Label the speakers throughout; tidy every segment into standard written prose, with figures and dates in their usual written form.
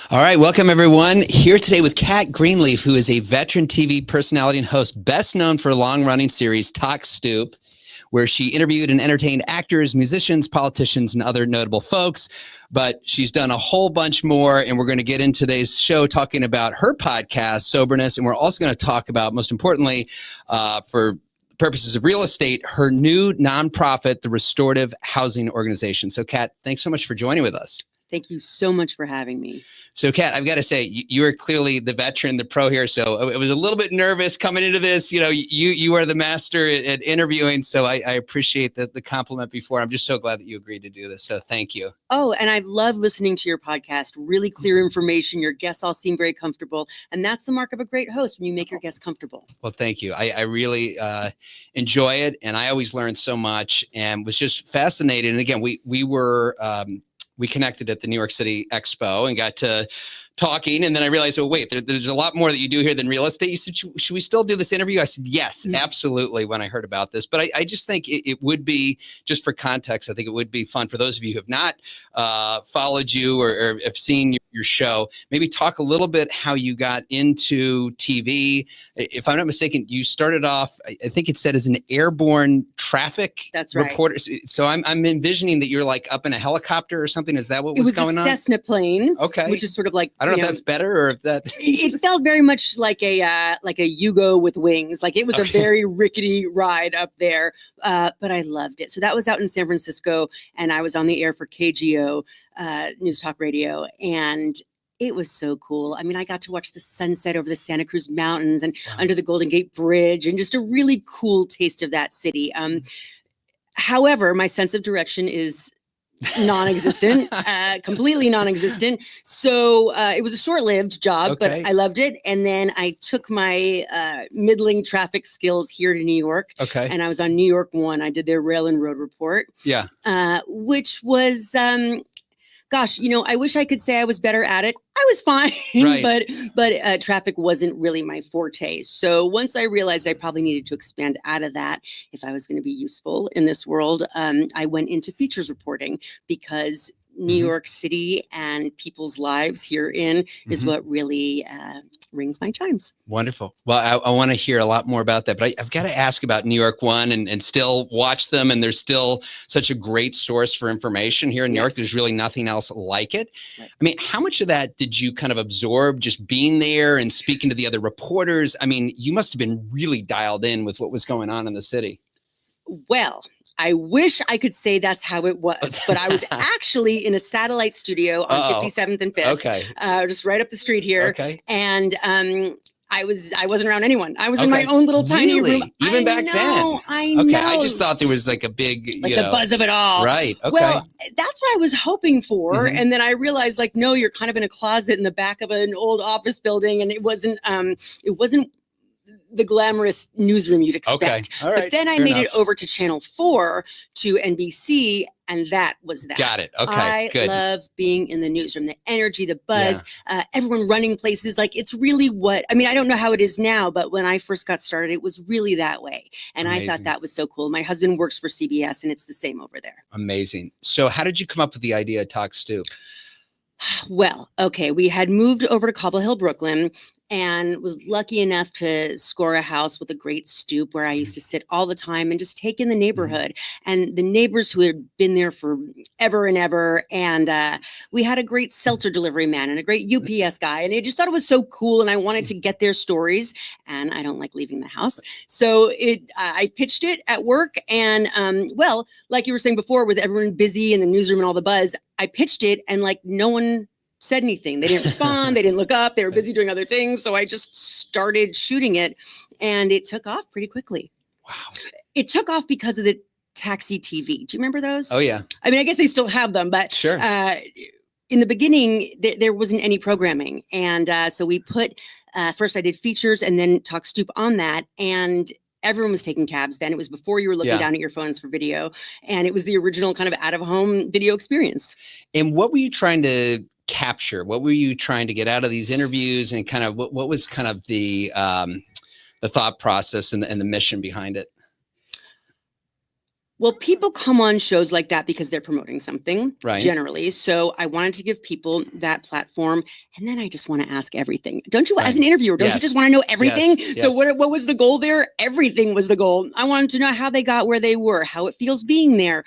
Speaker 1: All right, welcome everyone. Here today with Kat Greenleaf, who is a veteran TV personality and host, best known for a long-running series, Talk Stoop, where she interviewed and entertained actors, musicians, politicians, and other notable folks. But she's done a whole bunch more, and we're going to get in today's show talking about her podcast, Soberness, and we're also going to talk about, most importantly, for purposes of real estate, her new nonprofit, the Restorative Housing Organization. So, Kat, thanks so much for joining with us.
Speaker 2: Thank you so much for having me.
Speaker 1: So, Kat, I've got to say, you are clearly the veteran, the pro here. So I was a little bit nervous coming into this. You know, you are the master at interviewing. So I appreciate the compliment before. I'm just so glad that you agreed to do this. So thank you.
Speaker 2: Oh, and I love listening to your podcast. Really clear information. Your guests all seem very comfortable. And that's the mark of a great host, when you make your guests comfortable.
Speaker 1: Well, thank you. I really enjoy it. And I always learn so much and was just fascinated. And again, we connected at the New York City Expo and got to talking. And then I realized, oh, wait, there's a lot more that you do here than real estate. You said, should we still do this interview? I said, yes, absolutely, when I heard about this. But I just think it would be, just for context, I think it would be fun for those of you who have not followed you or have seen your show, maybe talk a little bit how you got into TV. If I'm not mistaken, you started off, I think it said, as an airborne traffic reporter. So I'm envisioning that you're like up in a helicopter or something. Is that what was going on?
Speaker 2: It was a Cessna plane.
Speaker 1: Okay.
Speaker 2: Which is sort of like,
Speaker 1: I don't know if that's better or if that.
Speaker 2: It felt very much like a Yugo with wings. Like it was a very rickety ride up there, but I loved it. So that was out in San Francisco, and I was on the air for KGO News Talk Radio, and it was so cool. I mean, I got to watch the sunset over the Santa Cruz Mountains and under the Golden Gate Bridge, and just a really cool taste of that city. However, my sense of direction is non-existent, completely non-existent. So it was a short-lived job, but I loved it. And then I took my middling traffic skills here to New York. And I was on New York 1. I did their rail and road report. Which was, gosh, you know, I wish I could say I was better at it. I was fine, but traffic wasn't really my forte. So once I realized I probably needed to expand out of that if I was going to be useful in this world, I went into features reporting, because New York City and people's lives herein is what really rings my chimes.
Speaker 1: Wonderful. Well, I want to hear a lot more about that, but I've got to ask about New York 1 and still watch them. And there's still such a great source for information here in New York. There's really nothing else like it. I mean, how much of that did you kind of absorb just being there and speaking to the other reporters? I mean, you must have been really dialed in with what was going on in the city.
Speaker 2: Well, I wish I could say that's how it was, but I was actually in a satellite studio on 57th and 5th, just right up the street here. And I wasn't around anyone. I was in my own little tiny room.
Speaker 1: Even back then?
Speaker 2: I know.
Speaker 1: I just thought there was like a big,
Speaker 2: like the buzz of it all. Well, that's what I was hoping for. And then I realized, like, no, you're kind of in a closet in the back of an old office building, and it wasn't the glamorous newsroom you'd expect. But then I made it over to Channel 4 to NBC, and that was that.
Speaker 1: Got it.
Speaker 2: I love being in the newsroom, the energy, the buzz, everyone running places. Like, it's really what, I mean, I don't know how it is now, but when I first got started, it was really that way. And I thought that was so cool. My husband works for CBS, and it's the same over there.
Speaker 1: Amazing. So how did you come up with the idea of Talk Stoop?
Speaker 2: Well, we had moved over to Cobble Hill, Brooklyn, and was lucky enough to score a house with a great stoop where I used to sit all the time and just take in the neighborhood and the neighbors who had been there for ever and ever. And we had a great seltzer delivery man and a great UPS guy. And I just thought it was so cool. And I wanted to get their stories. And I don't like leaving the house. So I pitched it at work. And well, like you were saying before, with everyone busy in the newsroom and all the buzz, I pitched it, and like no one said anything. They didn't respond. They didn't look up. They were busy doing other things. So I just started shooting it, and it took off pretty quickly.
Speaker 1: Wow.
Speaker 2: It took off because of the taxi TV. Do you remember those?
Speaker 1: Oh, yeah.
Speaker 2: I mean, I guess they still have them, but
Speaker 1: sure.
Speaker 2: In the beginning, there wasn't any programming. And so we put, first I did features and then Talk Stoop on that. And everyone was taking cabs then. It was before you were looking down at your phones for video. And it was the original kind of out-of-home video experience.
Speaker 1: And what were you trying to capture? What were you trying to get out of these interviews, and kind of what was kind of the thought process and the mission behind it?
Speaker 2: Well, people come on shows like that because they're promoting something,
Speaker 1: Right.
Speaker 2: generally. So I wanted to give people that platform. And then I just want to ask everything. Don't you, as
Speaker 1: Right.
Speaker 2: an interviewer, don't you
Speaker 1: Yes.
Speaker 2: just want to know everything?
Speaker 1: Yes.
Speaker 2: So
Speaker 1: Yes.
Speaker 2: what was the goal there? Everything was the goal. I wanted to know how they got where they were, how it feels being there,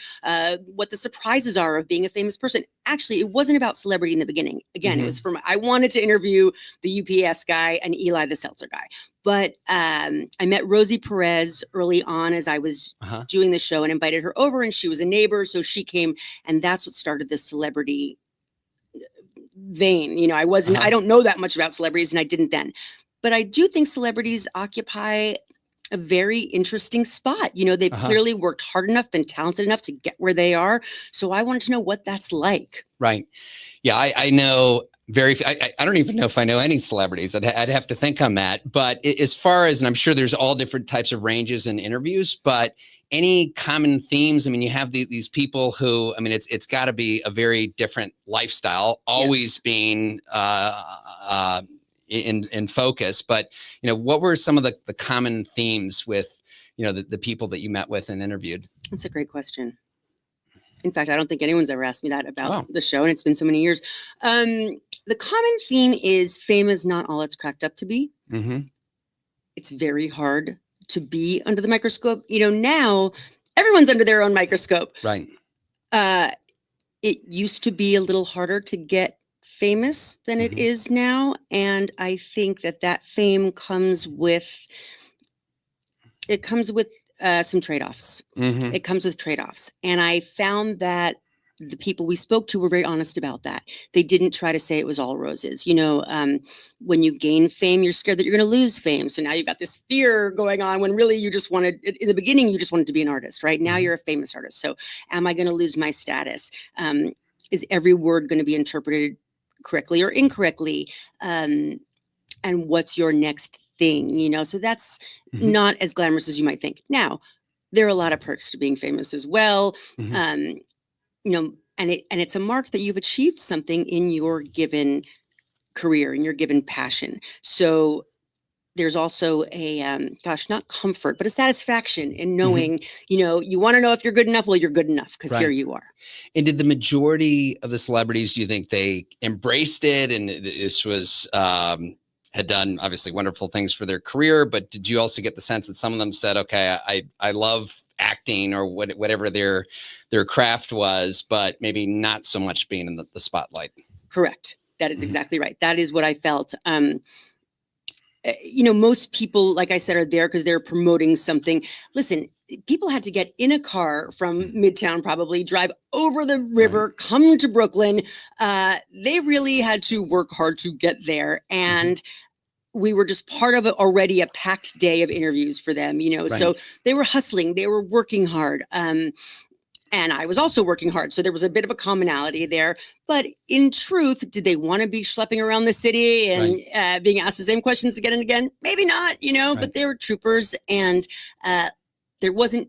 Speaker 2: what the surprises are of being a famous person. Actually, it wasn't about celebrity in the beginning. Again, it was I wanted to interview the UPS guy and Eli the seltzer guy. But I met Rosie Perez early on as I was doing the show and invited her over, and she was a neighbor. So she came, and that's what started this celebrity vein. You know, I don't know that much about celebrities, and I didn't then. But I do think celebrities occupy a very interesting spot. You know, they've clearly worked hard enough, been talented enough to get where they are. So I wanted to know what that's like.
Speaker 1: Right. Yeah, I know I don't even know if I know any celebrities. I'd have to think on that. But as far as, and I'm sure there's all different types of ranges in interviews, but any common themes? I mean, you have these people who, I mean, it's got to be a very different lifestyle, always being in focus. But, you know, what were some of the common themes with, you know, the people that you met with and interviewed?
Speaker 2: That's a great question. In fact, I don't think anyone's ever asked me that about the show, and it's been so many years. The common theme is fame is not all it's cracked up to be. It's very hard to be under the microscope. You know, now everyone's under their own microscope.
Speaker 1: Right.
Speaker 2: It used to be a little harder to get famous than it is now. And I think that fame comes with, some trade-offs. It comes with trade-offs. And I found that the people we spoke to were very honest about that. They didn't try to say it was all roses. You know, when you gain fame, you're scared that you're going to lose fame. So now you've got this fear going on when really you just wanted, in the beginning, you just wanted to be an artist, right? Now you're a famous artist. So am I going to lose my status? Is every word going to be interpreted correctly or incorrectly? And what's your next thing? You know, so that's not as glamorous as you might think. Now, there are a lot of perks to being famous as well. You know, and it's a mark that you've achieved something in your given career, in your given passion. So there's also a not comfort, but a satisfaction in knowing, you know, you want to know if you're good enough. Well, you're good enough because here you are.
Speaker 1: And did the majority of the celebrities, do you think they embraced it? And this was had done obviously wonderful things for their career, but did you also get the sense that some of them said, okay, I love acting or whatever their craft was, but maybe not so much being in the spotlight?
Speaker 2: Correct. That is exactly right. That is what I felt. You know, most people, like I said, are there because they're promoting something. Listen, people had to get in a car from Midtown, probably drive over the river, come to Brooklyn. They really had to work hard to get there. And we were just part of already a packed day of interviews for them, you know, so they were hustling, they were working hard. And I was also working hard. So there was a bit of a commonality there. But in truth, did they want to be schlepping around the city and being asked the same questions again and again? Maybe not, you know, but they were troopers. And there wasn't,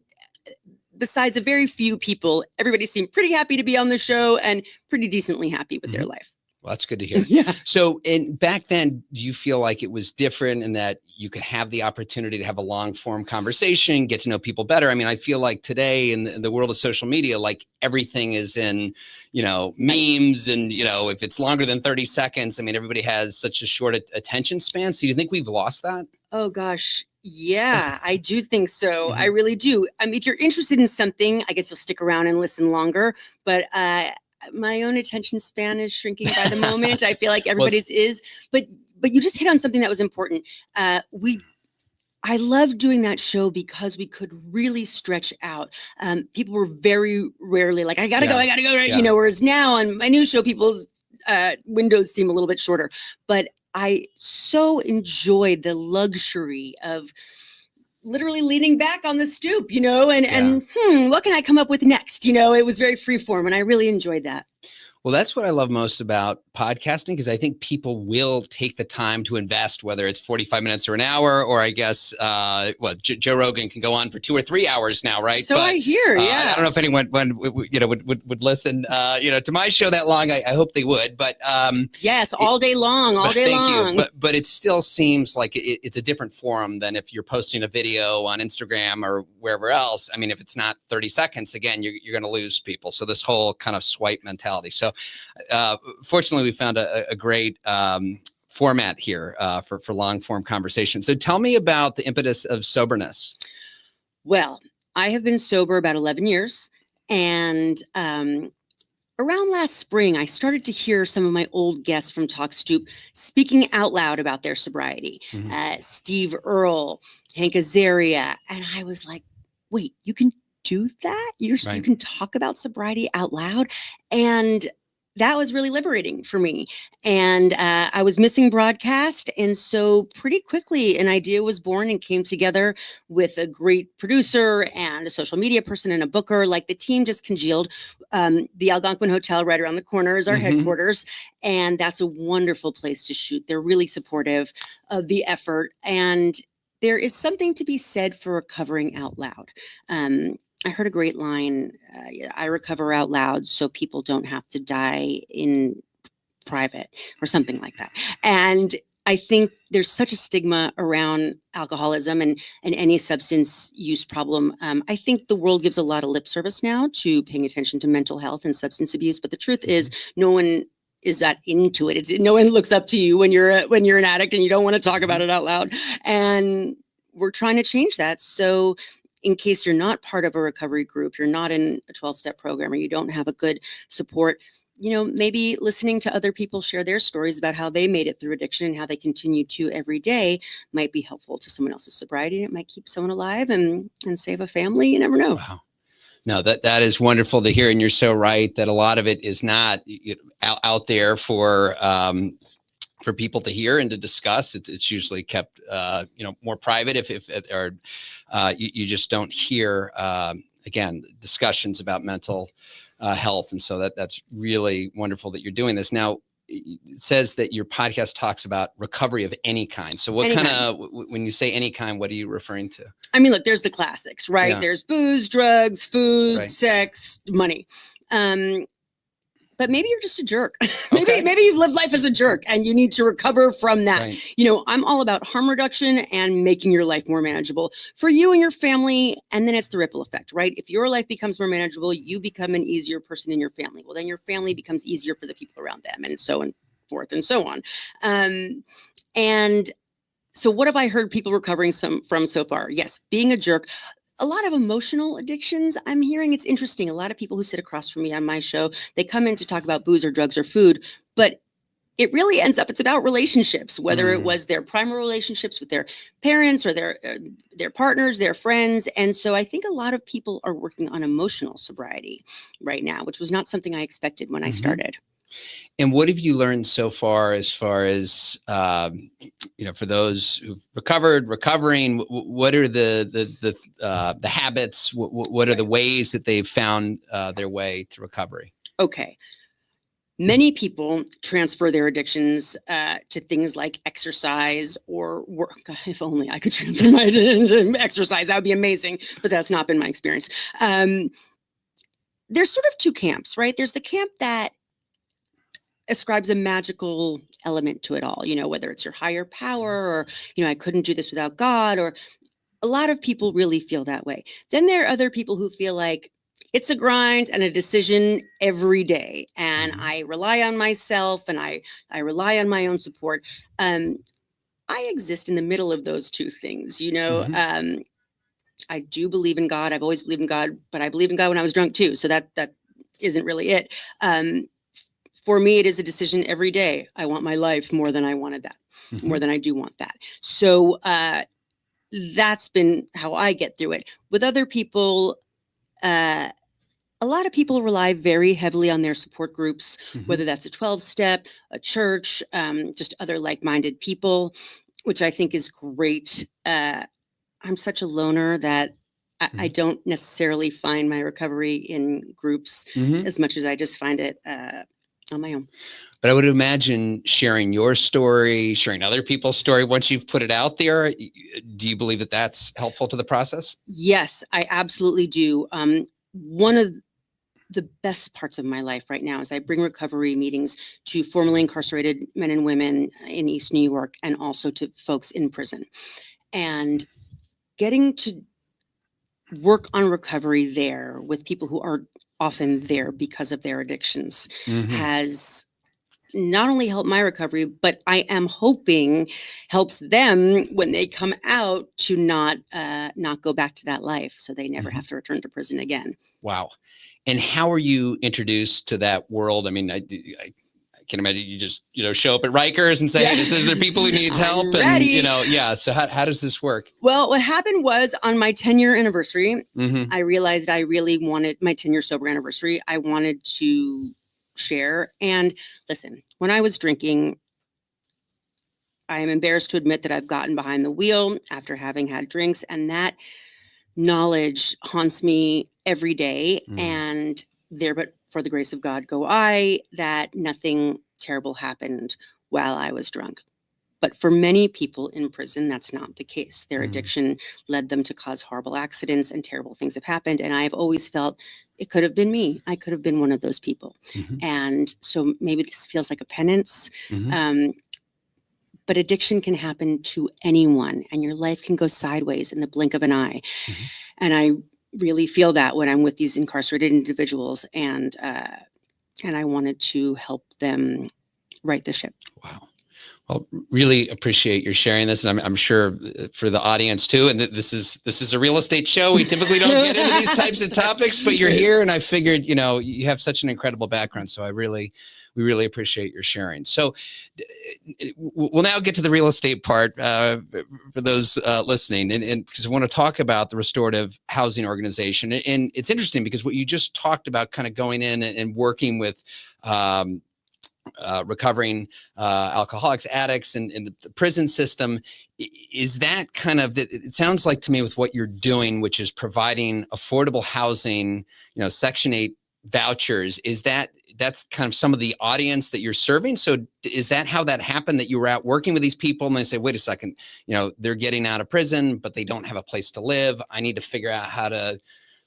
Speaker 2: besides a very few people, everybody seemed pretty happy to be on the show and pretty decently happy with their life.
Speaker 1: Well, that's good to hear. So, and back then, do you feel like it was different in that you could have the opportunity to have a long form conversation, get to know people better? I mean, I feel like today in the world of social media, like everything is in, you know, memes and, you know, if it's longer than 30 seconds, I mean, everybody has such a short attention span. So do you think we've lost that?
Speaker 2: Oh, gosh. Yeah, I do think so. I really do. I mean, if you're interested in something, I guess you'll stick around and listen longer. But my own attention span is shrinking by the moment. I feel like everybody's is, but you just hit on something that was important. I loved doing that show because we could really stretch out. People were very rarely like, I gotta go, right? You know, whereas now on my new show, people's windows seem a little bit shorter, but I so enjoyed the luxury of literally leaning back on the stoop, you know, and what can I come up with next? You know, it was very free form and I really enjoyed that.
Speaker 1: Well, that's what I love most about podcasting, because I think people will take the time to invest, whether it's 45 minutes or an hour, or I guess, Joe Rogan can go on for 2 or 3 hours now, right?
Speaker 2: So I hear,
Speaker 1: I don't know if anyone would listen, to my show that long. I hope they would, but
Speaker 2: yes, all day long.
Speaker 1: Thank you. But it still seems like it's a different forum than if you're posting a video on Instagram or wherever else. I mean, if it's not 30 seconds, again, you're going to lose people. So this whole kind of swipe mentality. So fortunately, we found a great format here for long form conversation. So tell me about the impetus of soberness.
Speaker 2: Well, I have been sober about 11 years. And around last spring, I started to hear some of my old guests from Talk Stoop speaking out loud about their sobriety. Steve Earle, Hank Azaria. And I was like, wait, you can do that? You can talk about sobriety out loud? And that was really liberating for me. And I was missing broadcast. And so pretty quickly an idea was born and came together with a great producer and a social media person and a booker. Like, the team just congealed. The Algonquin Hotel right around the corner is our headquarters. And that's a wonderful place to shoot. They're really supportive of the effort. And there is something to be said for recovering out loud. I heard a great line, I recover out loud so people don't have to die in private, or something like that. And I think there's such a stigma around alcoholism and any substance use problem. I think the world gives a lot of lip service now to paying attention to mental health and substance abuse. But the truth is, no one is that into it. No one looks up to you when you're an addict and you don't want to talk about it out loud. And we're trying to change that. So in case you're not part of a recovery group, you're not in a 12-step program, or you don't have a good support, maybe listening to other people share their stories about how they made it through addiction and how they continue to every day might be helpful to someone else's sobriety. It might keep someone alive and save a family. You never know.
Speaker 1: Wow. No, that is wonderful to hear. And you're so right that a lot of it is not out there for people to hear and to discuss. It's usually kept, more private you just don't hear, again, discussions about mental health. And so that's really wonderful that you're doing this. Now, it says that your podcast talks about recovery of any kind. So what kind of, when you say any kind, what are you referring to?
Speaker 2: I mean, look, there's the classics, right? Yeah. There's booze, drugs, food, sex, money. But maybe you're just a jerk. Maybe you've lived life as a jerk and you need to recover from that. Right. I'm all about harm reduction and making your life more manageable for you and your family. And then it's the ripple effect, right? If your life becomes more manageable, you become an easier person in your family. Well, then your family becomes easier for the people around them, and so forth and so on. And so what have I heard people recovering from so far? Yes, being a jerk. A lot of emotional addictions. I'm hearing, it's interesting. A lot of people who sit across from me on my show, they come in to talk about booze or drugs or food, but it really ends up, it's about relationships, whether it was their primary relationships with their parents or their partners, their friends. And so I think a lot of people are working on emotional sobriety right now, which was not something I expected when I started.
Speaker 1: And what have you learned so far as for those who've recovering, what are the habits? What are the ways that they've found their way to recovery? Okay.
Speaker 2: Many people transfer their addictions to things like exercise or work. If only I could transfer my addiction to exercise, that would be amazing. But that's not been my experience. There's sort of two camps, right? There's the camp that ascribes a magical element to it all, whether it's your higher power or, I couldn't do this without God, or a lot of people really feel that way. Then there are other people who feel like it's a grind and a decision every day. And I rely on myself and I rely on my own support. I exist in the middle of those two things, I do believe in God. I've always believed in God, but I believed in God when I was drunk too. So that isn't really it. For me, it is a decision every day. I want my life more than I wanted that, more than I do want that. So that's been how I get through it. With other people, a lot of people rely very heavily on their support groups, whether that's a 12-step, a church, just other like-minded people, which I think is great. I'm such a loner that I don't necessarily find my recovery in groups as much as I just find it on my own.
Speaker 1: But I would imagine sharing your story, sharing other people's story, once you've put it out there, do you believe that that's helpful to the process?
Speaker 2: Yes, I absolutely do. One of the best parts of my life right now is I bring recovery meetings to formerly incarcerated men and women in East New York, and also to folks in prison. And getting to work on recovery there with people who are often there because of their addictions has not only helped my recovery, but I am hoping helps them when they come out to not go back to that life, so they never have to return to prison again.
Speaker 1: Wow. And how are you introduced to that world? I mean, I can imagine you just, show up at Rikers and say, hey, these are people who need help.
Speaker 2: Ready.
Speaker 1: And, so how does this work?
Speaker 2: Well, what happened was on my 10-year anniversary, I realized I really wanted my 10-year sober anniversary. I wanted to share. And listen, when I was drinking, I am embarrassed to admit that I've gotten behind the wheel after having had drinks, and that knowledge haunts me every day. And there, but for the grace of God, go I, that nothing terrible happened while I was drunk. But for many people in prison, that's not the case. Their addiction led them to cause horrible accidents, and terrible things have happened. And I've always felt it could have been me. I could have been one of those people. And so maybe this feels like a penance. But addiction can happen to anyone, and your life can go sideways in the blink of an eye. And I really feel that when I'm with these incarcerated individuals, and I wanted to help them right the ship.
Speaker 1: Wow. Well, really appreciate your sharing this, and I'm sure for the audience too. And this is a real estate show. We typically don't get into these types of topics, but you're here, and I figured, you have such an incredible background. So we really appreciate your sharing. So we'll now get to the real estate part for those listening, and because I want to talk about the restorative housing organization. And it's interesting because what you just talked about, kind of going in and working with recovering alcoholics, addicts, and the prison system, is that kind of, it sounds like to me with what you're doing, which is providing affordable housing, Section 8 vouchers, that's kind of some of the audience that you're serving. So is that how that happened, that you were out working with these people and they say, wait a second, they're getting out of prison, but they don't have a place to live. I need to figure out how to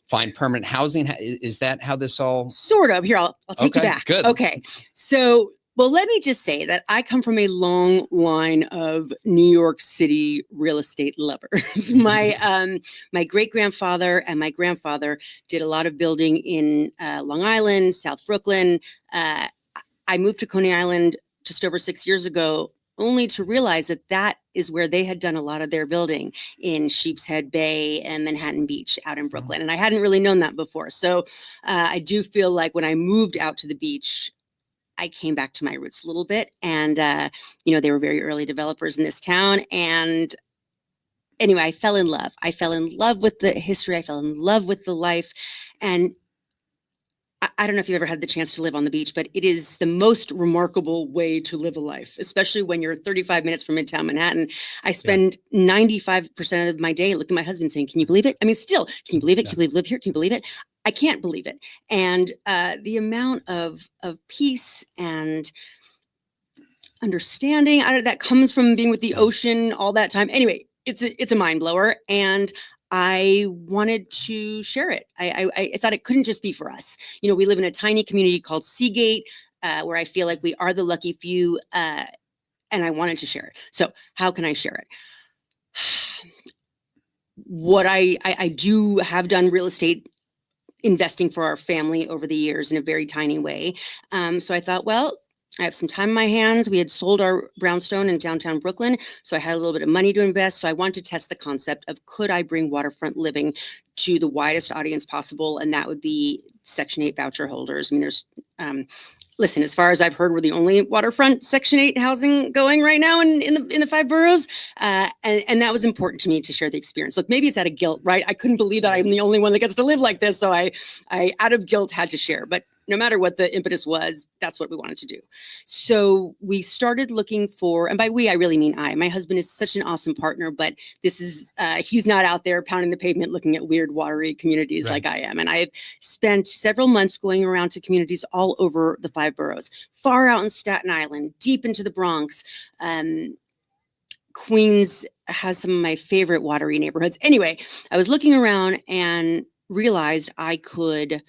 Speaker 1: find permanent housing. Is that how this all?
Speaker 2: Sort of. Here, I'll take you back.
Speaker 1: Good.
Speaker 2: Okay. So, well, let me just say that I come from a long line of New York City real estate lovers. My great-grandfather and my grandfather did a lot of building in Long Island, South Brooklyn. I moved to Coney Island just over 6 years ago, only to realize that is where they had done a lot of their building, in Sheepshead Bay and Manhattan Beach out in Brooklyn. And I hadn't really known that before. So I do feel like when I moved out to the beach, I came back to my roots a little bit. And, they were very early developers in this town. And anyway, I fell in love. I fell in love with the history. I fell in love with the life. And I don't know if you've ever had the chance to live on the beach, but it is the most remarkable way to live a life, especially when you're 35 minutes from Midtown Manhattan. I spend 95% of my day looking at my husband saying, can you believe it? I mean, still, can you believe it? Can you believe live here? Can you believe it? I can't believe it. And the amount of peace and understanding that comes from being with the ocean all that time. Anyway, it's a mind blower. And I wanted to share it. I thought it couldn't just be for us. We live in a tiny community called Seagate, where I feel like we are the lucky few, and I wanted to share it. So how can I share it? What I do have done real estate investing for our family over the years in a very tiny way. So I thought, well, I have some time in my hands. We had sold our brownstone in downtown Brooklyn, so I had a little bit of money to invest. So I wanted to test the concept of, could I bring waterfront living to the widest audience possible? And that would be Section 8 voucher holders. I mean, there's, listen, as far as I've heard, we're the only waterfront Section 8 housing going right now in the 5 boroughs. And that was important to me to share the experience. Look, maybe it's out of guilt, right? I couldn't believe that I'm the only one that gets to live like this. So I out of guilt had to share. But no matter what the impetus was, that's what we wanted to do. So we started looking for, and by we, I really mean I. My husband is such an awesome partner, but this is, he's not out there pounding the pavement looking at weird, watery communities like I am. And I've spent several months going around to communities all over the 5 boroughs, far out in Staten Island, deep into the Bronx. Queens has some of my favorite watery neighborhoods. Anyway, I was looking around and realized I could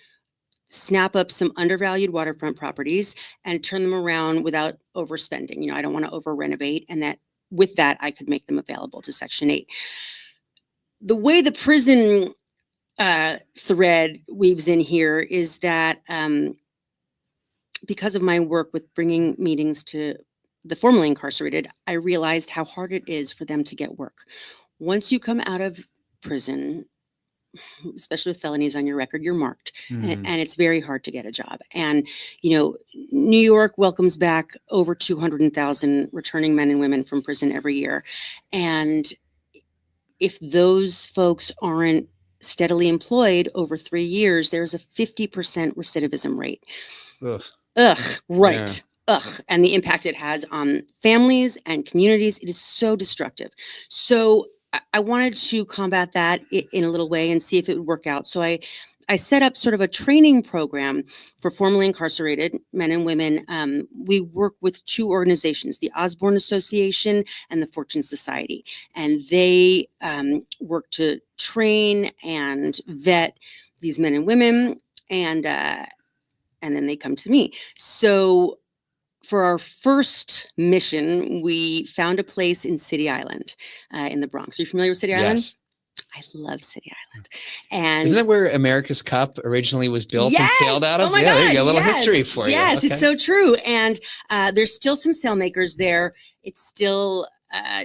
Speaker 2: snap up some undervalued waterfront properties and turn them around without overspending. You know, I don't want to over renovate, and that with that, I could make them available to Section 8. The way the prison thread weaves in here is that because of my work with bringing meetings to the formerly incarcerated, I realized how hard it is for them to get work. Once you come out of prison, especially with felonies on your record, you're marked, and it's very hard to get a job. And, you know, New York welcomes back over 200,000 returning men and women from prison every year. And if those folks aren't steadily employed over 3 years, there's a 50% recidivism rate. Right. And the impact it has on families and communities, it is so destructive. So I wanted to combat that in a little way and see if it would work out. So I set up sort of a training program for formerly incarcerated men and women. We work with 2 organizations, the Osborne Association and the Fortune Society, and they work to train and vet these men and women, and then they come to me. So for our first mission, we found a place in City Island in the Bronx. Are you familiar with City Island?
Speaker 1: Yes.
Speaker 2: I love City Island. And
Speaker 1: isn't that where America's Cup originally was built and sailed out of?
Speaker 2: Oh my
Speaker 1: God,
Speaker 2: God,
Speaker 1: there you go. A little history for you.
Speaker 2: Yes, it's so true. And there's still some sailmakers there. It's still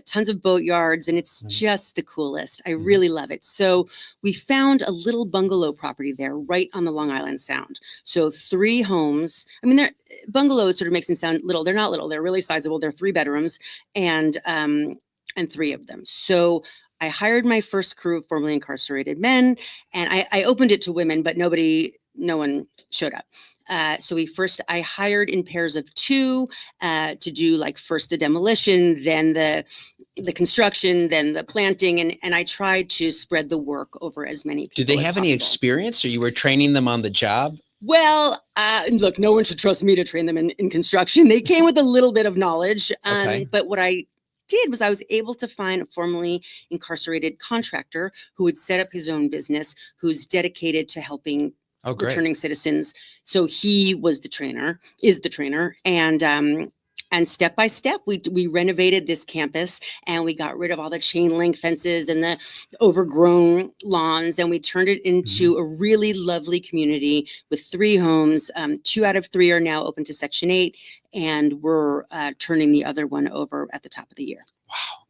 Speaker 2: tons of boat yards, and it's just the coolest. I really love it. So we found a little bungalow property there right on the Long Island Sound. So 3 homes. I mean, bungalows sort of makes them sound little. They're not little. They're really sizable. They're 3 bedrooms and 3 of them. So I hired my first crew of formerly incarcerated men, and I opened it to women, but no one showed up. So I hired in pairs of 2 to do like first the demolition, then the construction, then the planting, and I tried to spread the work over as many people.
Speaker 1: Did they have any experience, or you were training them on the job?
Speaker 2: Well, look, no one should trust me to train them in construction. They came with a little bit of knowledge, but what I did was I was able to find a formerly incarcerated contractor who would set up his own business, who's dedicated to helping returning citizens. So he was is the trainer, and step by step, we renovated this campus, and we got rid of all the chain link fences and the overgrown lawns, and we turned it into a really lovely community with 3 homes. 2 out of 3 are now open to Section 8, and we're turning the other one over at the top of the year.
Speaker 1: Wow.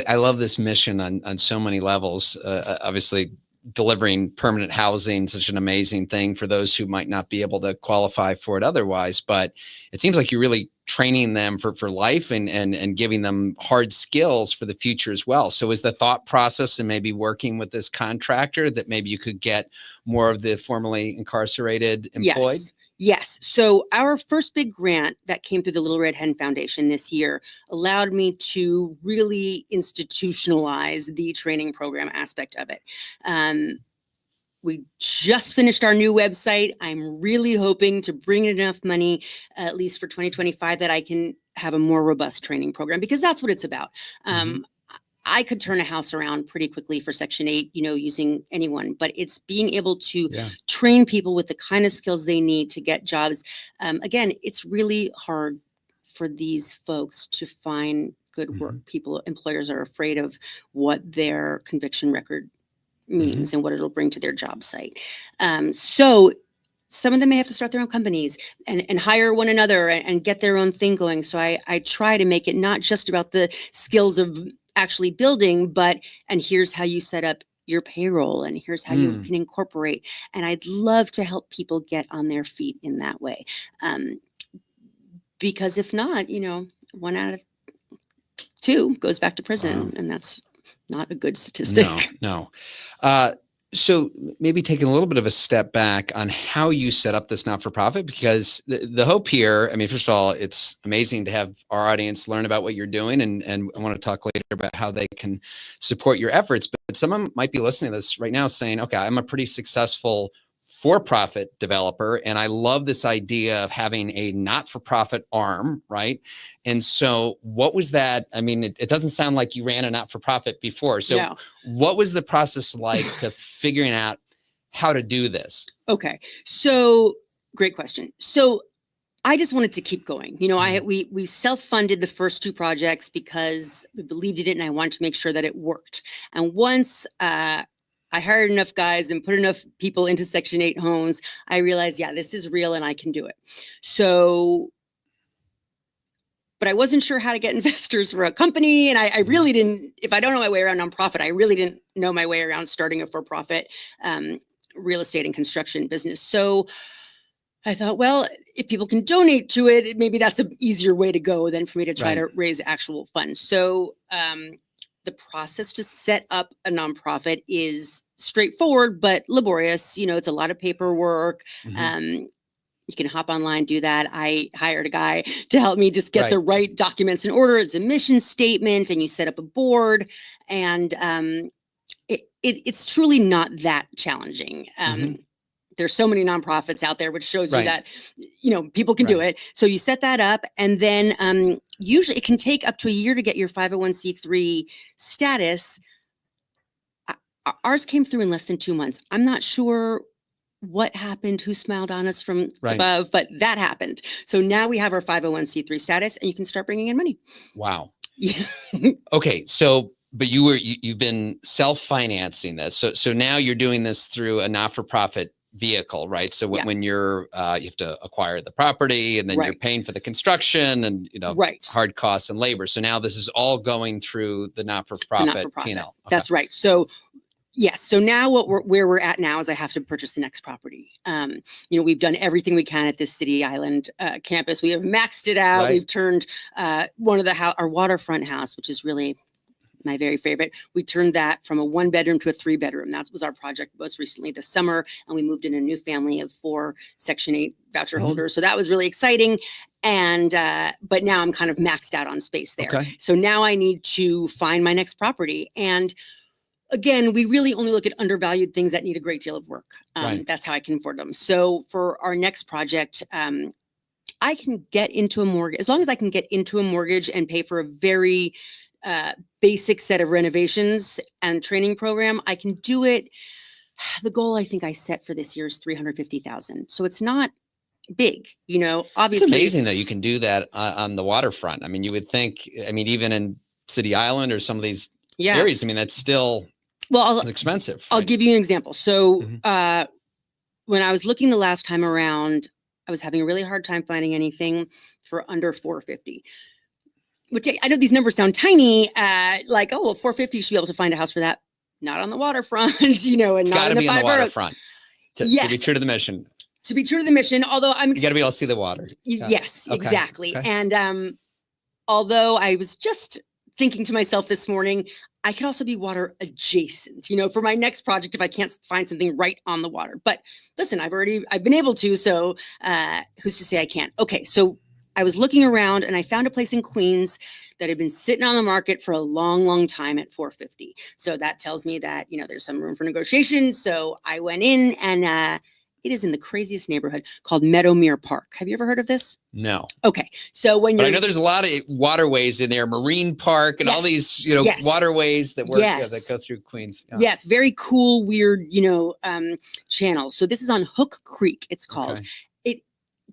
Speaker 1: I love this mission on so many levels. Obviously, delivering permanent housing, such an amazing thing for those who might not be able to qualify for it otherwise. But it seems like you're really training them for life and giving them hard skills for the future as well. So is the thought process and maybe working with this contractor that maybe you could get more of the formerly incarcerated employed?
Speaker 2: Yes. So our first big grant that came through the Little Red Hen Foundation this year allowed me to really institutionalize the training program aspect of it. We just finished our new website. I'm really hoping to bring in enough money, at least for 2025, that I can have a more robust training program, because that's what it's about. I could turn a house around pretty quickly for Section 8, using anyone, but it's being able to train people with the kind of skills they need to get jobs. Again, it's really hard for these folks to find good work. Employers are afraid of what their conviction record means and what it'll bring to their job site. So some of them may have to start their own companies and hire one another and get their own thing going. So I try to make it not just about the skills of actually building, and here's how you set up your payroll, and here's how you can incorporate. And I'd love to help people get on their feet in that way. Because if not, 1 out of 2 goes back to prison, and that's not a good statistic.
Speaker 1: No. So maybe taking a little bit of a step back on how you set up this not-for-profit, because the hope here, I mean, first of all, it's amazing to have our audience learn about what you're doing, and I want to talk later about how they can support your efforts. But someone might be listening to this right now saying, okay, I'm a pretty successful for-profit developer, and I love this idea of having a not-for-profit arm, right? And so what was that? I mean, it doesn't sound like you ran a not-for-profit before. So
Speaker 2: No.
Speaker 1: what was the process like to figuring out how to do this?
Speaker 2: Okay. So great question. So I just wanted to keep going. You know, we self-funded the first two projects because we believed in it and I wanted to make sure that it worked. And once I hired enough guys and put enough people into Section 8 homes, I realized, yeah, this is real and I can do it. So, but I wasn't sure how to get investors for a company. And I really didn't, if I don't know my way around nonprofit, I really didn't know my way around starting a for-profit real estate and construction business. So I thought, well, if people can donate to it, maybe that's an easier way to go than for me to try to raise actual funds. So the process to set up a nonprofit is straightforward, but laborious. You know, it's a lot of paperwork. You can hop online, do that. I hired a guy to help me just get the right documents in order. It's a mission statement and you set up a board, and it's truly not that challenging. There's so many nonprofits out there, which shows you that, you know, people can do it. So you set that up, and then usually it can take up to a year to get your 501c3 status. Ours came through in less than 2 months. I'm not sure what happened, who smiled on us from above, but that happened. So now we have our 501c3 status, and you can start bringing in money.
Speaker 1: Wow.
Speaker 2: Yeah.
Speaker 1: Okay. So, but you've been self-financing this. So now you're doing this through a not-for-profit vehicle, right? So when you're, you have to acquire the property, and then you're paying for the construction and, you know, hard costs and labor. So now this is all going through the not-for-profit P&L. Okay.
Speaker 2: That's right. So yes. So now where we're at now is I have to purchase the next property. You know, we've done everything we can at this City Island campus. We have maxed it out. We've turned one of our waterfront house, which is really my very favorite. We turned that from a 1-bedroom to a 3-bedroom. That was our project most recently this summer. And we moved in a new family of 4 Section 8 voucher holders. So that was really exciting. And, but now I'm kind of maxed out on space there. Okay. So now I need to find my next property. And again, we really only look at undervalued things that need a great deal of work. That's how I can afford them. So for our next project, I can get into a mortgage, as long as I can get into a mortgage and pay for a very basic set of renovations and training program, I can do it. The goal I think I set for this year is $350,000. So it's not big, you know, obviously.
Speaker 1: It's amazing that you can do that on the waterfront. I mean, you would think, I mean, even in City Island or some of these areas, I mean, that's still expensive.
Speaker 2: I'll give you an example. So when I was looking the last time around, I was having a really hard time finding anything for under $450. Which I know these numbers sound tiny, like, oh, well, $450, you should be able to find a house for that. Not on the waterfront, you know, and
Speaker 1: it's
Speaker 2: not in the 5 boroughs.
Speaker 1: Waterfront to be true to the mission.
Speaker 2: To be true to the mission, although you
Speaker 1: got to be able to see the water.
Speaker 2: Yes, exactly. Okay. And although I was just thinking to myself this morning, I could also be water adjacent, you know, for my next project if I can't find something right on the water. But listen, I've been able to, so who's to say I can't? Okay, so I was looking around and I found a place in Queens that had been sitting on the market for a long, long time at $450. So that tells me that, you know, there's some room for negotiation. So I went in, and it is in the craziest neighborhood called Meadowmere Park. Have you ever heard of this?
Speaker 1: No.
Speaker 2: Okay. So when
Speaker 1: I know there's a lot of waterways in there, Marine Park and all these, you know, waterways that work that go through Queens. Yeah.
Speaker 2: Yes. Very cool, weird, you know, channels. So this is on Hook Creek, it's called.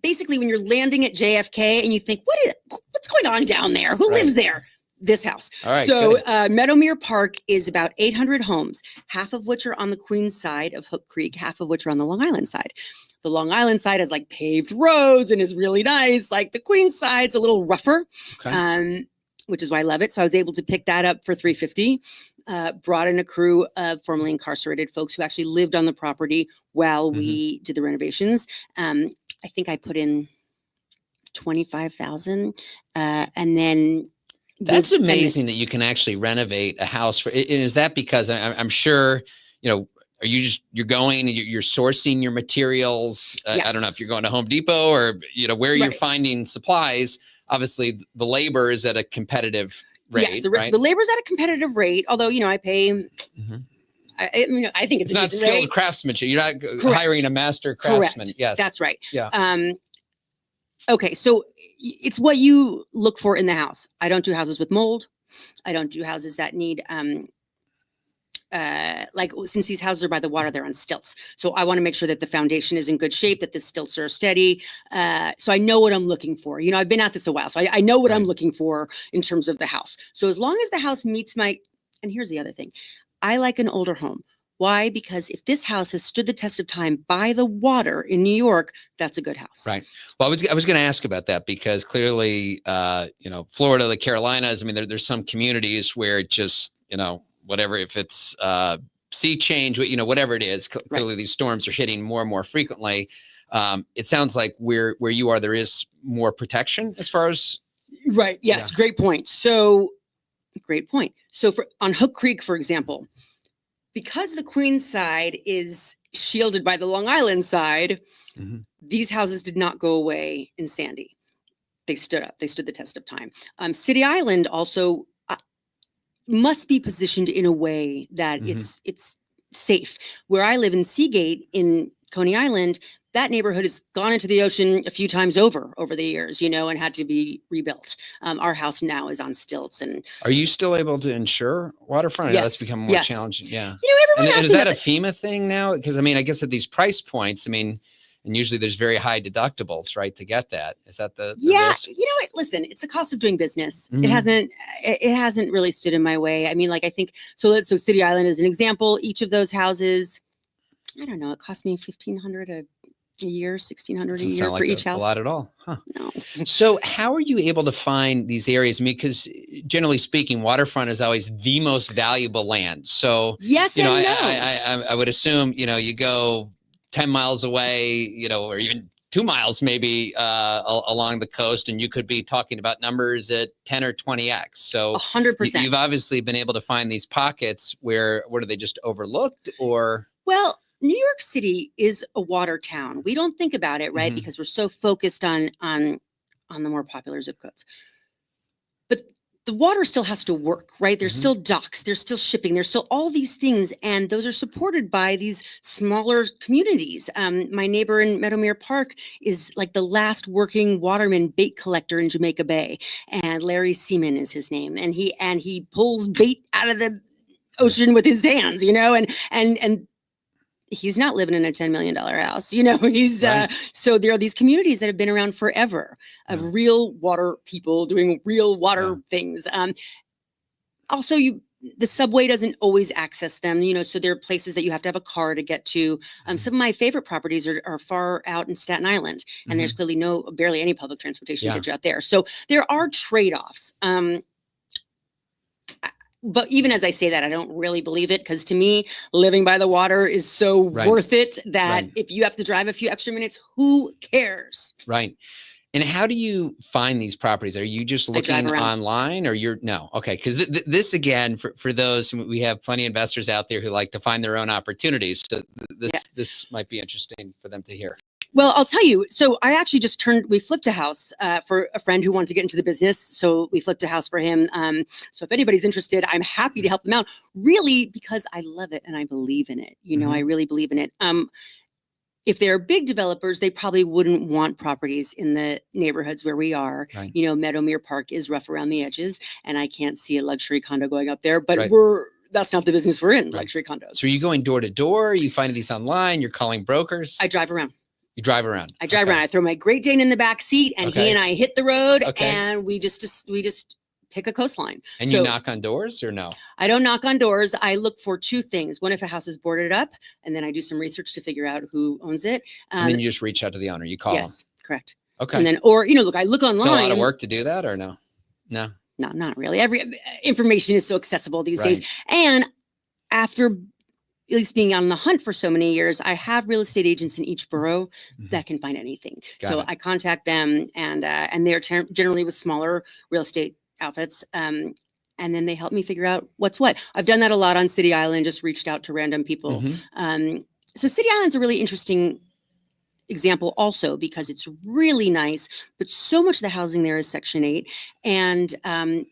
Speaker 2: Basically, when you're landing at JFK and you think, what's going on down there? Who lives there? This house. All right, so Meadowmere Park is about 800 homes, half of which are on the Queens side of Hook Creek, half of which are on the Long Island side. The Long Island side has like paved roads and is really nice. Like the Queens side's a little rougher, which is why I love it. So I was able to pick that up for $350. Brought in a crew of formerly incarcerated folks who actually lived on the property while we did the renovations. I think I put in $25,000, and then
Speaker 1: that's amazing that you can actually renovate a house for. Is that because I'm sure, you know, are you just, you're going, you're sourcing your materials? I don't know
Speaker 2: Yes.
Speaker 1: if you're going to Home Depot or, where you're
Speaker 2: Right.
Speaker 1: finding supplies. Obviously the labor is at a competitive rate,
Speaker 2: Yes, the
Speaker 1: right?
Speaker 2: labor's at a competitive rate, although, I pay,
Speaker 1: Mhm.
Speaker 2: I think it's a
Speaker 1: not
Speaker 2: decent
Speaker 1: skilled
Speaker 2: rate.
Speaker 1: craftsmanship. You're not
Speaker 2: Correct.
Speaker 1: hiring a master craftsman.
Speaker 2: Correct.
Speaker 1: Yes.
Speaker 2: That's right.
Speaker 1: Yeah.
Speaker 2: Okay, so it's what you look for in the house. I don't do houses with mold. I don't do houses that need like, since these houses are by the water, they're on stilts. So I want to make sure that the foundation is in good shape, that the stilts are steady. So I know what I'm looking for. I've been at this a while, so I know what I'm
Speaker 1: Right.
Speaker 2: looking for in terms of the house. So as long as the house meets and here's the other thing, I like an older home. Why? Because if this house has stood the test of time by the water in New York, that's a good house.
Speaker 1: Right. Well, I was going to ask about that because clearly, Florida, the Carolinas, I mean, there's some communities where it just, whatever, if it's sea change, whatever it is, clearly these storms are hitting more and more frequently. It sounds like where you are, there is more protection as far as.
Speaker 2: Right. Yes.
Speaker 1: Yeah.
Speaker 2: Great point. So on Hook Creek, for example, because the Queens side is shielded by the Long Island side, these houses did not go away in Sandy. They stood up. They stood the test of time. City Island also must be positioned in a way that it's safe. Where I live in Seagate in Coney Island, that neighborhood has gone into the ocean a few times over the years, and had to be rebuilt. Our house now is on stilts. And
Speaker 1: are you still able to insure waterfront? I know that's become more challenging. Yeah.
Speaker 2: Everyone
Speaker 1: and is that a FEMA thing now? Because I guess at these price points, and usually there's very high deductibles, right, to get that. Is that the risk?
Speaker 2: Listen, it's the cost of doing business. It hasn't really stood in my way. I think so. So City Island is an example. Each of those houses, I don't know, it cost me $1,500 a year, $1,600 a year for each house.
Speaker 1: A lot at all, huh?
Speaker 2: No.
Speaker 1: So how are you able to find these areas? Because generally speaking, waterfront is always the most valuable land. So
Speaker 2: yes, and
Speaker 1: I would assume you go 10 miles away, or even 2 miles maybe along the coast, and you could be talking about numbers at 10 or 20x. So
Speaker 2: 100%.
Speaker 1: You've obviously been able to find these pockets where, what are they, just overlooked or?
Speaker 2: Well, New York City is a water town. We don't think about it, right? Because we're so focused on the more popular zip codes. But the water still has to work, right? There's still docks, there's still shipping, there's still all these things, and those are supported by these smaller communities. My neighbor in Meadowmere Park is like the last working waterman bait collector in Jamaica Bay, and Larry Seaman is his name, and he pulls bait out of the ocean with his hands, and he's not living in a $10 million house. He's so there are these communities that have been around forever of real water people doing real water things. Also, the subway doesn't always access them, so there are places that you have to have a car to get to. Some of my favorite properties are far out in Staten Island, and there's clearly barely any public transportation to get you out there. So there are trade-offs. But even as I say that, I don't really believe it, because to me, living by the water is so worth it that if you have to drive a few extra minutes, who cares?
Speaker 1: Right. And how do you find these properties? Are you just looking online, or no? Okay. Because this again, for those, we have plenty of investors out there who like to find their own opportunities. So this might be interesting for them to hear.
Speaker 2: Well, I'll tell you. So I actually we flipped a house for a friend who wanted to get into the business. So we flipped a house for him. So if anybody's interested, I'm happy to help them out, really, because I love it and I believe in it. I really believe in it. If they're big developers, they probably wouldn't want properties in the neighborhoods where we are. Right. Meadowmere Park is rough around the edges, and I can't see a luxury condo going up there, but that's not the business we're in, luxury condos.
Speaker 1: So are you going door to door? Are you finding these online? You're calling brokers?
Speaker 2: I drive around.
Speaker 1: You drive around?
Speaker 2: I drive around. I throw my Great Dane in the back seat, and he and I hit the road, and we just pick a coastline.
Speaker 1: And you knock on doors or no?
Speaker 2: I don't knock on doors. I look for two things. One, if a house is boarded up, and then I do some research to figure out who owns it.
Speaker 1: And then you just reach out to the owner. You call them.
Speaker 2: Yes, correct.
Speaker 1: Okay.
Speaker 2: And then, look, I look online.
Speaker 1: It's a lot of work to do that, or no? No.
Speaker 2: No, not really. Every information is so accessible these days. And after at least being on the hunt for so many years, I have real estate agents in each borough that can find anything. I contact them, and they're generally with smaller real estate outfits. and then they help me figure out what's what. I've done that a lot on City Island, just reached out to random people. So City Island's a really interesting example also because it's really nice, but so much of the housing there is Section 8, and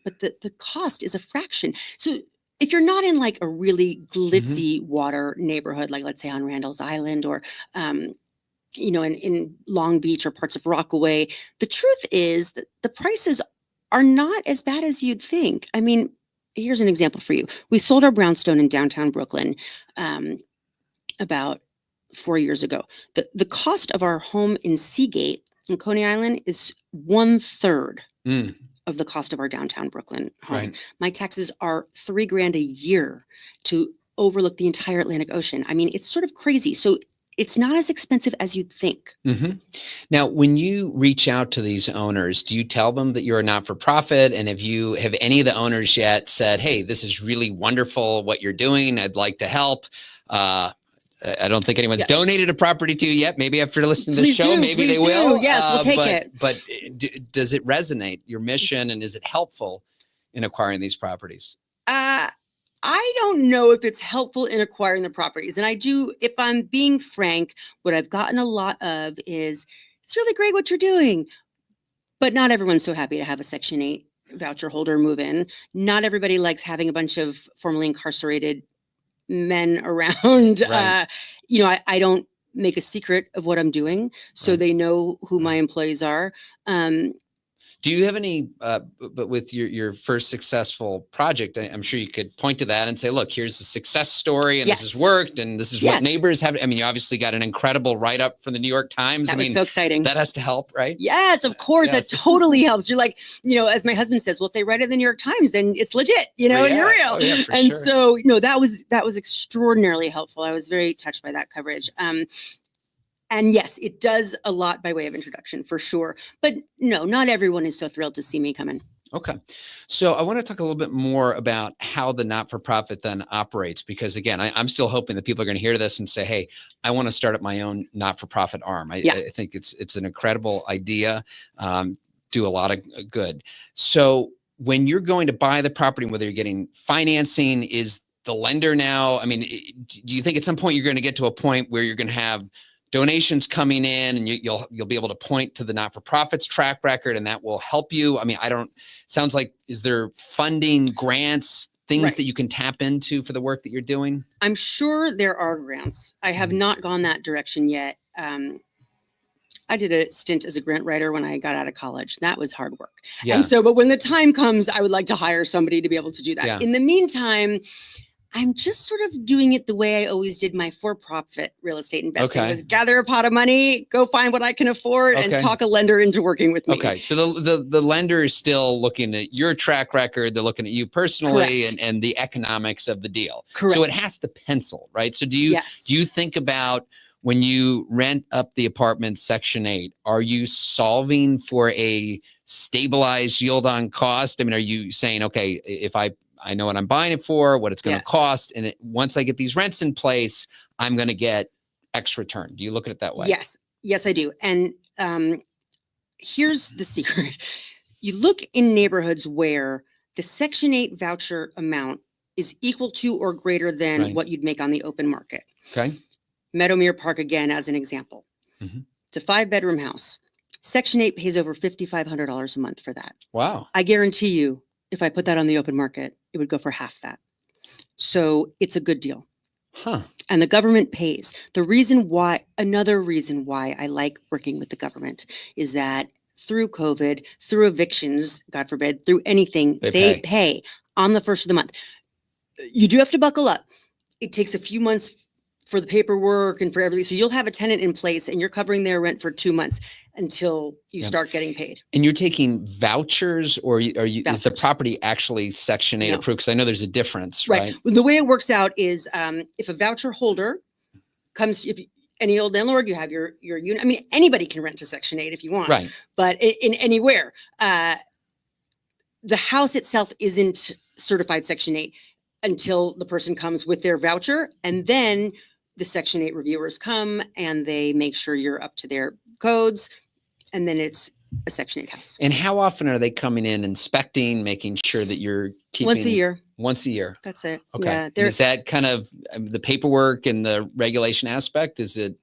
Speaker 2: but the cost is a fraction. So if you're not in like a really glitzy water neighborhood, like let's say on Randall's Island or in Long Beach or parts of Rockaway, the truth is that the prices are not as bad as you'd think. I mean, here's an example for you. We sold our brownstone in downtown Brooklyn about 4 years ago. The cost of our home in Seagate in Coney Island is 1/3 of the cost of our downtown Brooklyn home.
Speaker 1: Right.
Speaker 2: My taxes are $3,000 a year to overlook the entire Atlantic Ocean. I mean, it's sort of crazy. So it's not as expensive as you'd think.
Speaker 1: Now, when you reach out to these owners, do you tell them that you're a not-for-profit? And have any of the owners yet said, hey, this is really wonderful what you're doing, I'd like to help? I don't think anyone's donated a property to you yet. Maybe after listening to the show, maybe they will.
Speaker 2: Yes, we'll take it.
Speaker 1: But does it resonate, your mission, and is it helpful in acquiring these properties?
Speaker 2: I don't know if it's helpful in acquiring the properties. And I do, if I'm being frank, what I've gotten a lot of is, it's really great what you're doing, but not everyone's so happy to have a Section 8 voucher holder move in. Not everybody likes having a bunch of formerly incarcerated men around.
Speaker 1: Right.
Speaker 2: I don't make a secret of what I'm doing, so they know who my employees are.
Speaker 1: Do you have any, but with your first successful project, I'm sure you could point to that and say, look, here's the success story, and this has worked, and this is what neighbors have. I mean, you obviously got an incredible write-up from the New York Times.
Speaker 2: That was so exciting.
Speaker 1: That has to help, right?
Speaker 2: Yes, of course.
Speaker 1: Yes.
Speaker 2: That totally helps. You're like, as my husband says, well, if they write it in the New York Times, then it's legit, and you're real.
Speaker 1: Oh, yeah,
Speaker 2: and
Speaker 1: sure.
Speaker 2: so, that was extraordinarily helpful. I was very touched by that coverage. And yes, it does a lot by way of introduction, for sure. But no, not everyone is so thrilled to see me come in.
Speaker 1: Okay. So I want to talk a little bit more about how the not-for-profit then operates, because again, I'm still hoping that people are going to hear this and say, hey, I want to start up my own not-for-profit arm. I think it's an incredible idea, do a lot of good. So when you're going to buy the property, whether you're getting financing, is the lender now, I mean, do you think at some point you're going to get to a point where you're going to have donations coming in, and you'll be able to point to the not-for-profits track record, and that will help you? I mean, sounds like, is there funding, grants, things that you can tap into for the work that you're doing?
Speaker 2: I'm sure there are grants. I have not gone that direction yet. I did a stint as a grant writer when I got out of college. That was hard work.
Speaker 1: Yeah.
Speaker 2: And so, but when the time comes, I would like to hire somebody to be able to do that.
Speaker 1: Yeah.
Speaker 2: In the meantime, I'm just sort of doing it the way I always did my for-profit real estate investing.
Speaker 1: Okay.
Speaker 2: Was gather a pot of money, go find what I can afford, and talk a lender into working with me.
Speaker 1: Okay, so the lender is still looking at your track record. They're looking at you personally and the economics of the deal.
Speaker 2: Correct.
Speaker 1: So it has to pencil, right? So do you think about, when you rent up the apartment Section 8, are you solving for a stabilized yield on cost? I mean, are you saying, okay, if I know what I'm buying it for, what it's going to cost, and once I get these rents in place, I'm going to get X return? Do you look at it that way?
Speaker 2: Yes, I do. And here's the secret. You look in neighborhoods where the Section 8 voucher amount is equal to or greater than what you'd make on the open market.
Speaker 1: Okay.
Speaker 2: Meadowmere Park, again, as an example. It's a 5-bedroom house. Section 8 pays over $5,500 a month for that.
Speaker 1: Wow. I
Speaker 2: guarantee you, if I put that on the open market, it would go for half that. So it's a good deal. And the government pays. Another reason why I like working with the government is that through COVID, through evictions, God forbid, through anything, they pay on the first of the month. You do have to buckle up. It takes a few months for the paperwork and for everything. So you'll have a tenant in place and you're covering their rent for 2 months until you start getting paid.
Speaker 1: And you're taking vouchers, or is the property actually Section 8 approved? Because I know there's a difference, right?
Speaker 2: The way it works out is if a voucher holder comes, if any old landlord, you have your unit. I mean, anybody can rent to Section 8 if you want,
Speaker 1: right? But
Speaker 2: in anywhere, the house itself isn't certified Section 8 until the person comes with their voucher, and then the Section 8 reviewers come and they make sure you're up to their codes, and then it's a Section 8 house.
Speaker 1: And how often are they coming in, inspecting, making sure that you're keeping?
Speaker 2: Once a year.
Speaker 1: Once a year.
Speaker 2: That's it.
Speaker 1: Okay.
Speaker 2: Yeah,
Speaker 1: And is that kind of the paperwork and the regulation aspect? Is it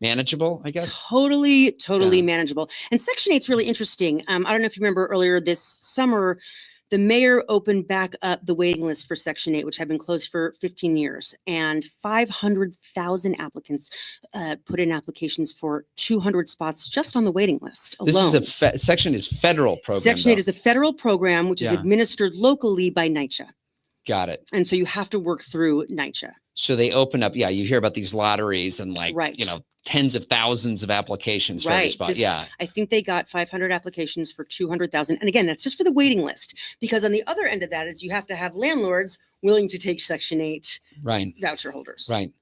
Speaker 1: manageable, I guess?
Speaker 2: Totally
Speaker 1: Yeah.
Speaker 2: manageable. And Section 8 is really interesting. I don't know if you remember earlier this summer, the mayor opened back up the waiting list for Section 8, which had been closed for 15 years. And 500,000 applicants put in applications for 200 spots just on the waiting list alone.
Speaker 1: This is Section is federal program.
Speaker 2: Section 8 is a federal program, which is
Speaker 1: Yeah.
Speaker 2: administered locally by NYCHA.
Speaker 1: Got it.
Speaker 2: And so you have to work through NYCHA.
Speaker 1: So they open up, you hear about these lotteries and
Speaker 2: Right.
Speaker 1: tens of thousands of applications for every
Speaker 2: Right.
Speaker 1: spot.
Speaker 2: This-
Speaker 1: Yeah.
Speaker 2: I think they got 500 applications for 200,000. And again, that's just for the waiting list, because on the other end of that is you have to have landlords willing to take Section 8
Speaker 1: Right.
Speaker 2: voucher holders.
Speaker 1: Right.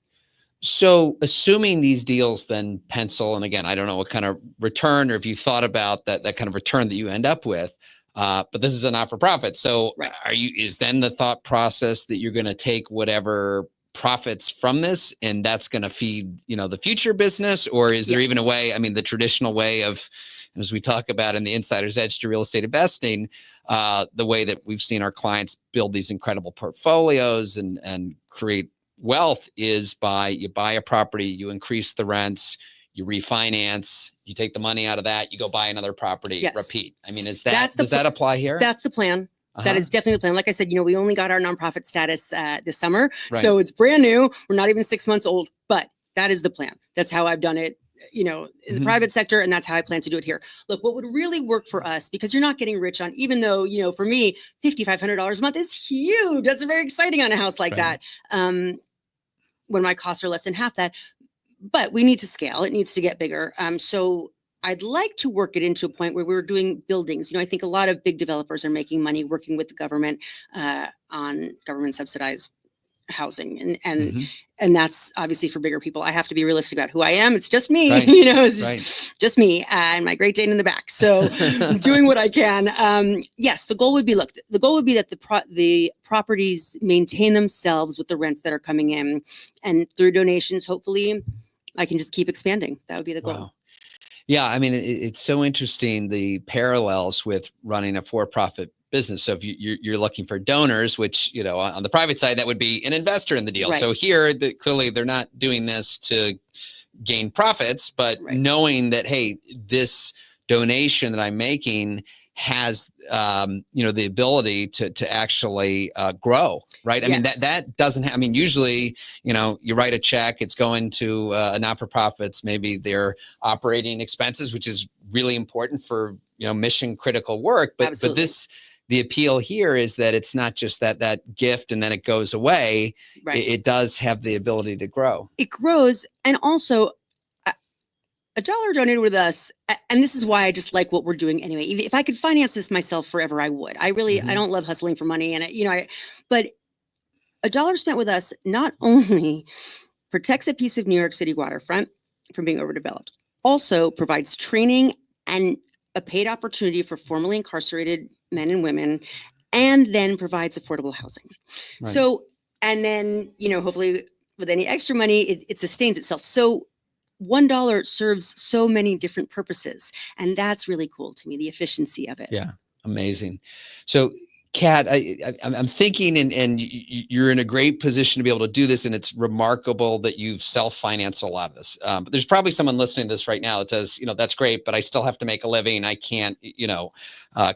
Speaker 1: So assuming these deals then pencil, and again, I don't know what kind of return, or if you thought about that kind of return that you end up with, but this is a not-for-profit. So
Speaker 2: Right.
Speaker 1: is then the thought process that you're going to take whatever profits from this and that's going to feed, the future business? Or is there even a
Speaker 2: Yes.
Speaker 1: way, the traditional way of, as we talk about in the Insider's Edge to real estate investing, the way that we've seen our clients build these incredible portfolios and create wealth is by you buy a property, you increase the rents, you refinance, you take the money out of that, you go buy another property,
Speaker 2: Yes.
Speaker 1: repeat. Does
Speaker 2: That's the
Speaker 1: that apply here?
Speaker 2: That's the plan. That is definitely the plan. Like I said, we only got our nonprofit status this summer.
Speaker 1: Right.
Speaker 2: So it's brand new. We're not even 6 months old, but that is the plan. That's how I've done it, in the
Speaker 1: Mhm.
Speaker 2: private sector. And that's how I plan to do it here. Look, what would really work for us, because you're not getting rich on, even though, for me, $5,500 a month is huge. That's very exciting on a house like
Speaker 1: Right.
Speaker 2: that. When my costs are less than half that, but we need to scale. It needs to get bigger. So I'd like to work it into a point where we're doing buildings. I think a lot of big developers are making money working with the government on government subsidized housing. And
Speaker 1: Mhm.
Speaker 2: and that's obviously for bigger people. I have to be realistic about who I am. It's just me,
Speaker 1: Right.
Speaker 2: it's
Speaker 1: Right.
Speaker 2: just me and my Great Dane in the back. So I'm doing what I can. Yes, the goal would be, that the properties maintain themselves with the rents that are coming in, and through donations, hopefully I can just keep expanding. That would be the goal.
Speaker 1: Wow. Yeah, it's so interesting, the parallels with running a for-profit business. So if you're looking for donors, which, on the private side, that would be an investor in the deal.
Speaker 2: Right.
Speaker 1: So here, clearly they're not doing this to gain profits, but
Speaker 2: Right.
Speaker 1: knowing that, hey, this donation that I'm making has, the ability to actually grow, right?
Speaker 2: Yes.
Speaker 1: That doesn't have, usually, you write a check, it's going to a not-for-profits, maybe their operating expenses, which is really important for, mission critical work. But
Speaker 2: Absolutely.
Speaker 1: the appeal here is that it's not just that gift and then it goes away.
Speaker 2: Right.
Speaker 1: It does have the ability to grow.
Speaker 2: It grows. And also, a dollar donated with us, and this is why I just like what we're doing anyway. If I could finance this myself forever, I would. I
Speaker 1: Mhm.
Speaker 2: don't love hustling for money, and but a dollar spent with us not only protects a piece of New York City waterfront from being overdeveloped, also provides training and a paid opportunity for formerly incarcerated men and women, and then provides affordable housing.
Speaker 1: Right.
Speaker 2: So, and then, hopefully with any extra money, it sustains itself. So $1 serves so many different purposes. And that's really cool to me, the efficiency of it.
Speaker 1: Yeah, amazing. So, Kat, I'm thinking, and you're in a great position to be able to do this, and it's remarkable that you've self-financed a lot of this. But there's probably someone listening to this right now that says, that's great, but I still have to make a living. I can't,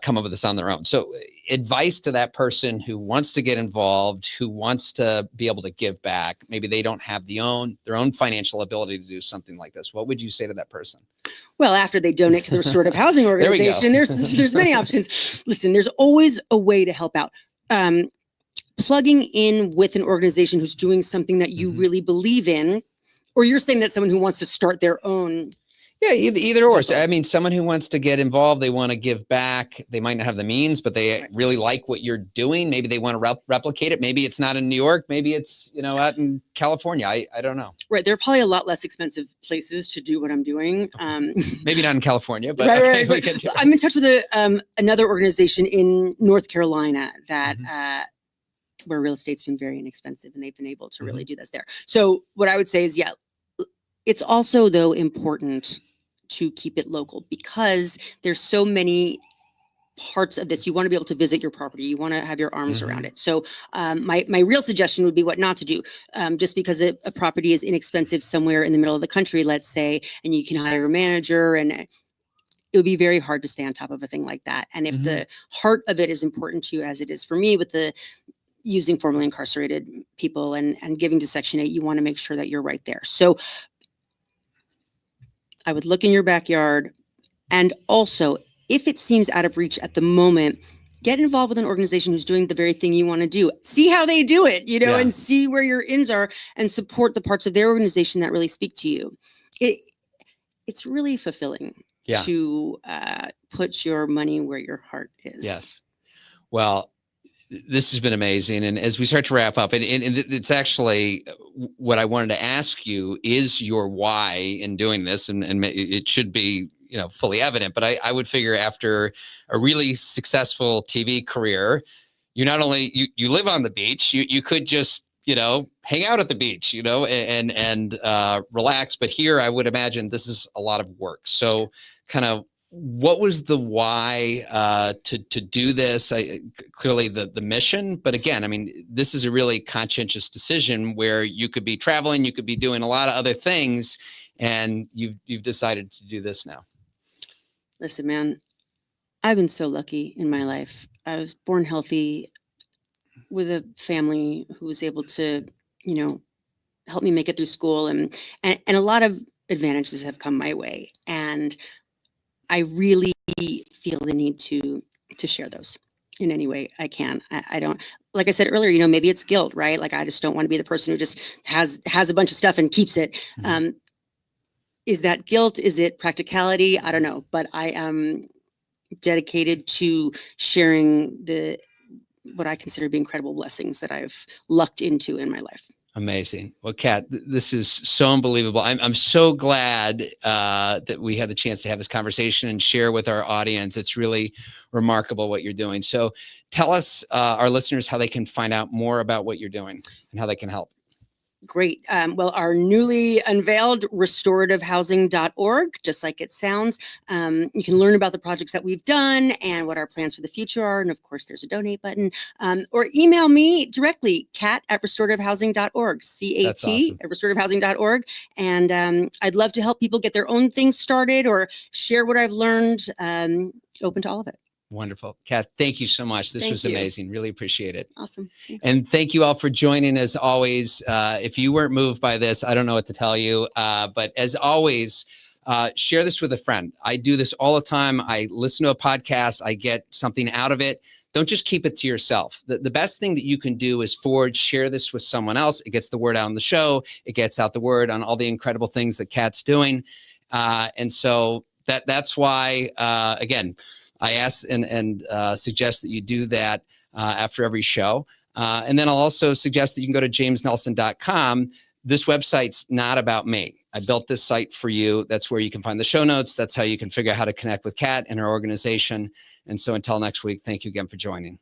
Speaker 1: come up with this on their own. So, advice to that person who wants to get involved, who wants to be able to give back. Maybe they don't have their own financial ability to do something like this. What would you say to that person?
Speaker 2: Well, after they donate to the restorative housing organization, there's many options. Listen, there's always a way to help out. Plugging in with an organization who's doing something that you
Speaker 1: Mhm.
Speaker 2: really believe in, or you're saying that someone who wants to start their own.
Speaker 1: Yeah, either or. So,
Speaker 2: Hustle.
Speaker 1: someone who wants to get involved, they want to give back. They might not have the means, but they
Speaker 2: Right.
Speaker 1: really like what you're doing. Maybe they want to replicate it. Maybe it's not in New York. Maybe it's, out in California. I don't know.
Speaker 2: Right. There are probably a lot less expensive places to do what I'm doing.
Speaker 1: Maybe not in California, but
Speaker 2: Right,
Speaker 1: okay,
Speaker 2: right,
Speaker 1: we
Speaker 2: but
Speaker 1: can do it.
Speaker 2: I'm in touch with another organization in North Carolina that where real estate's been very inexpensive, and they've been able to really do this there. So what I would say is, it's also though important to keep it local, because there's so many parts of this. You want to be able to visit your property. You want to have your arms around it. So my real suggestion would be what not to do. Just because a property is inexpensive somewhere in the middle of the country, let's say, and you can hire a manager, and it would be very hard to stay on top of a thing like that. And if the heart of it is important to you, as it is for me with the using formerly incarcerated people and giving to Section 8, you want to make sure that you're right there. So I would look in your backyard, and also, if it seems out of reach at the moment, get involved with an organization who's doing the very thing you want to do. See how they do it, and see where your ins are, and support the parts of their organization that really speak to you. It's really fulfilling to put your money where your heart is.
Speaker 1: Yes. Well, this has been amazing. And as we start to wrap up, and it's actually what I wanted to ask you is your why in doing this. And it should be, fully evident, but I would figure after a really successful TV career, you not only, you live on the beach, you could just, hang out at the beach, and relax. But here I would imagine this is a lot of work. So kind of, what was the why to do this? Clearly the mission, but again, I mean, this is a really conscientious decision where you could be traveling, you could be doing a lot of other things, and you've decided to do this now.
Speaker 2: Listen, man, I've been so lucky in my life. I was born healthy with a family who was able to, help me make it through school, and a lot of advantages have come my way. And I really feel the need to share those in any way I can. I don't, like I said earlier, maybe it's guilt, right? Like, I just don't want to be the person who just has a bunch of stuff and keeps it. Is that guilt? Is it practicality? I don't know, but I am dedicated to sharing what I consider to be incredible blessings that I've lucked into in my life.
Speaker 1: Amazing. Well, Kat, this is so unbelievable. I'm so glad that we had the chance to have this conversation and share with our audience. It's really remarkable what you're doing. So tell us, our listeners, how they can find out more about what you're doing and how they can help.
Speaker 2: Great. Well, our newly unveiled restorative-housing.org, just like it sounds. You can learn about the projects that we've done and what our plans for the future are. And of course, there's a donate button. Or email me directly, kat@restorative-housing.org,
Speaker 1: That's awesome.
Speaker 2: cat@restorative-housing.org. And I'd love to help people get their own things started or share what I've learned. Open to all of it.
Speaker 1: Wonderful. Kat, thank you so much. This
Speaker 2: Thank
Speaker 1: was
Speaker 2: you.
Speaker 1: amazing. Really appreciate it.
Speaker 2: Awesome. Thanks.
Speaker 1: And thank you all for joining as always. If you weren't moved by this, I don't know what to tell you. But as always, share this with a friend. I do this all the time. I listen to a podcast. I get something out of it. Don't just keep it to yourself. The best thing that you can do is share this with someone else. It gets the word out on the show. It gets out the word on all the incredible things that Kat's doing. And so that's why, again, I ask and suggest that you do that after every show. And then I'll also suggest that you can go to jamesnelson.com. This website's not about me. I built this site for you. That's where you can find the show notes. That's how you can figure out how to connect with Kat and her organization. And so until next week, thank you again for joining.